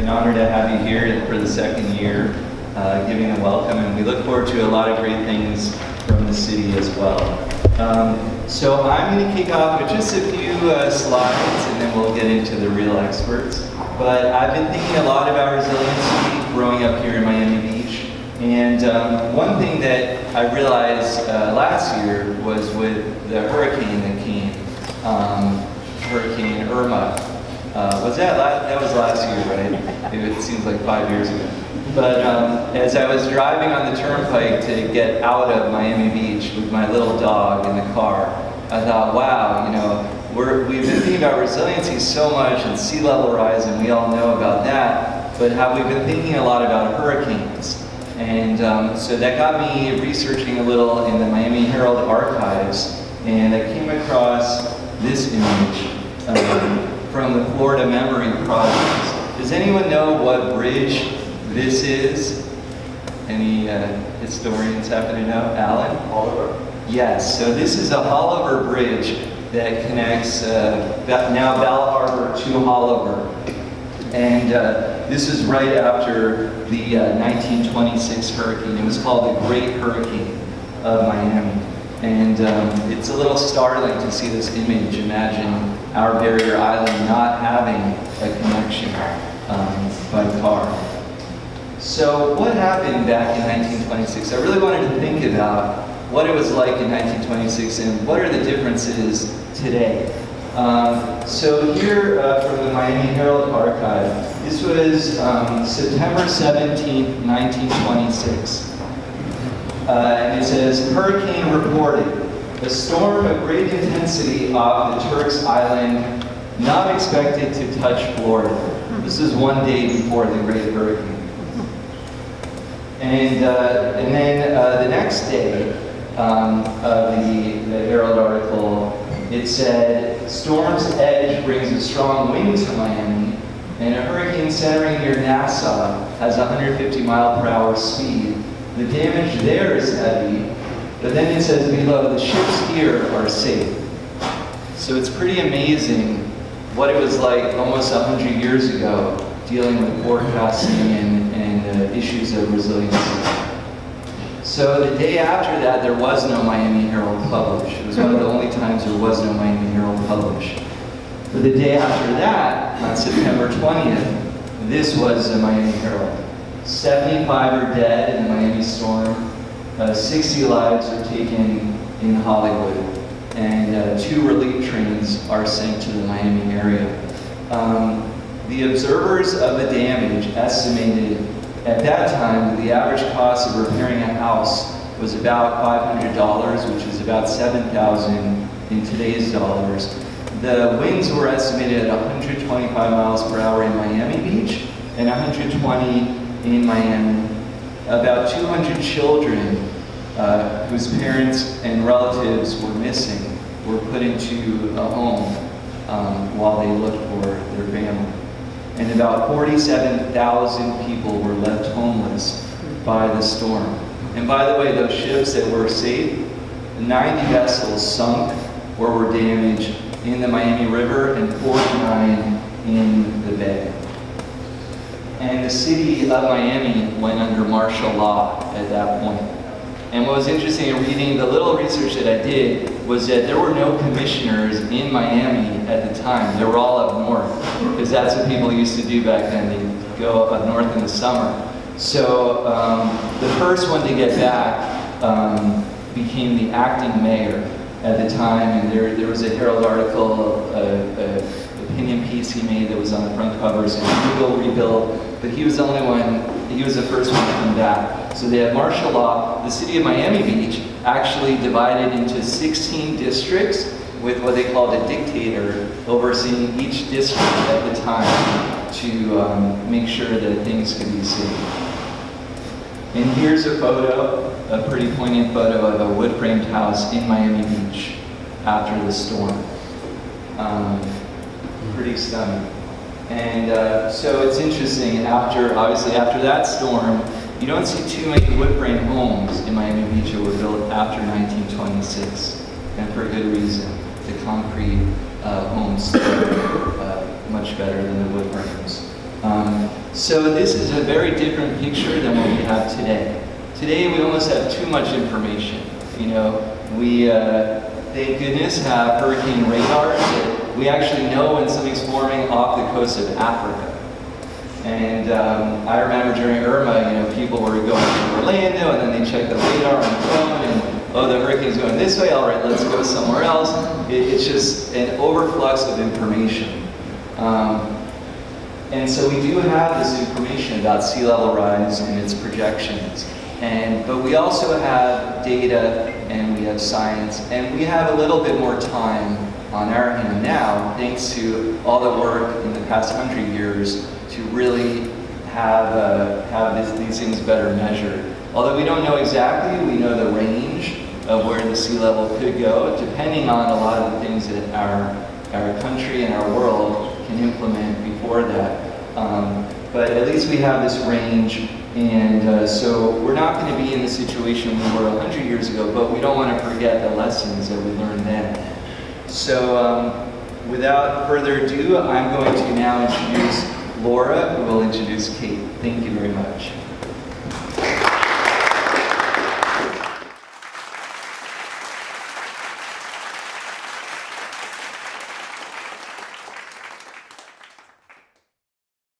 an honor to have you here for the second year, giving a welcome, and we look forward to a lot of great things from the city as well. So I'm going to kick off with just a few slides, and then we'll get into the real experts. But I've been thinking a lot about resiliency growing up here in Miami Beach. And one thing that I realized last year was with the hurricane that came, Hurricane Irma. That was last year, right? It seems like 5 years ago. But as I was driving on the turnpike to get out of Miami Beach with my little dog in the car, I thought, wow, we've been thinking about resiliency so much and sea level rise, and we all know about that, but have we been thinking a lot about hurricanes? And so that got me researching a little in the Miami Herald archives, and I came across this image from the Florida Memory Project. Does anyone know what bridge this is? Any historians happen to know? Alan? Oliver? Yes, so this is a Holliver Bridge that connects now Bal Harbor to Holliver. And this is right after the 1926 hurricane. It was called the Great Hurricane of Miami. And it's a little startling to see this image. Imagine our barrier island not having a connection by car. So what happened back in 1926? I really wanted to think about what it was like in 1926 and what are the differences today. So here from the Miami Herald archive, this was September 17th, 1926. And it says, hurricane reported. A storm of great intensity off the Turks Island, not expected to touch Florida. This is one day before the Great Hurricane. And then the next day of the Herald article, it said, storm's edge brings a strong wind to Miami, and a hurricane centering near Nassau has 150 mile per hour speed. The damage there is heavy, but then it says below, the ships here are safe. So it's pretty amazing what it was like almost 100 years ago dealing with forecasting and issues of resiliency. So the day after that, there was no Miami Herald published. It was one of the only times there was no Miami Herald published. But the day after that, on September 20th, this was the Miami Herald. 75 are dead in the Miami storm. 60 lives are taken in Hollywood. And 2 relief trains are sent to the Miami area. The observers of the damage estimated at that time the average cost of repairing a house was about $500, which is about $7,000 in today's dollars. The winds were estimated at 125 miles per hour in Miami Beach and 120 in Miami. About 200 children whose parents and relatives were missing were put into a home while they looked for their family. And about 47,000 people were left homeless by the storm. And by the way, those ships that were safe, 90 vessels sunk or were damaged in the Miami River and 49 in the bay. And the city of Miami went under martial law at that point. And what was interesting in reading the little research that I did was that there were no commissioners in Miami at the time. They were all up north, because that's what people used to do back then. They'd go up north in the summer. So the first one to get back became the acting mayor at the time, and there was a Herald article, opinion piece he made that was on the front cover saying, "We will rebuild," but he was the only one, he was the first one to come back. So they had martial law. The city of Miami Beach actually divided into 16 districts with what they called a dictator overseeing each district at the time to make sure that things could be safe. And here's a photo, a pretty poignant photo of a wood-framed house in Miami Beach after the storm. Pretty stunning. And so it's interesting, obviously after that storm, you don't see too many wood-frame homes in Miami Beach that were built after 1926, and for a good reason. The concrete homes are much better than the wood frames. So this is a very different picture than what we have today. Today we almost have too much information. You know, we, thank goodness, have hurricane radars that we actually know when something's forming off the coast of Africa. And I remember during Irma, you know, people were going to Orlando and then they checked the radar on the phone and, oh, the hurricane's going this way, all right, let's go somewhere else. It's just an overflux of information. And so we do have this information about sea level rise and its projections. But we also have data and we have science and we have a little bit more time on our hand now, thanks to all the work in the past 100 years to really have these things better measured. Although we don't know exactly, we know the range of where the sea level could go, depending on a lot of the things that our country and our world can implement before that. But at least we have this range, and so we're not going to be in the situation we were 100 years ago, but we don't want to forget the lessons that we learned then. So without further ado, I'm going to now introduce Laura, who will introduce Kate. Thank you very much.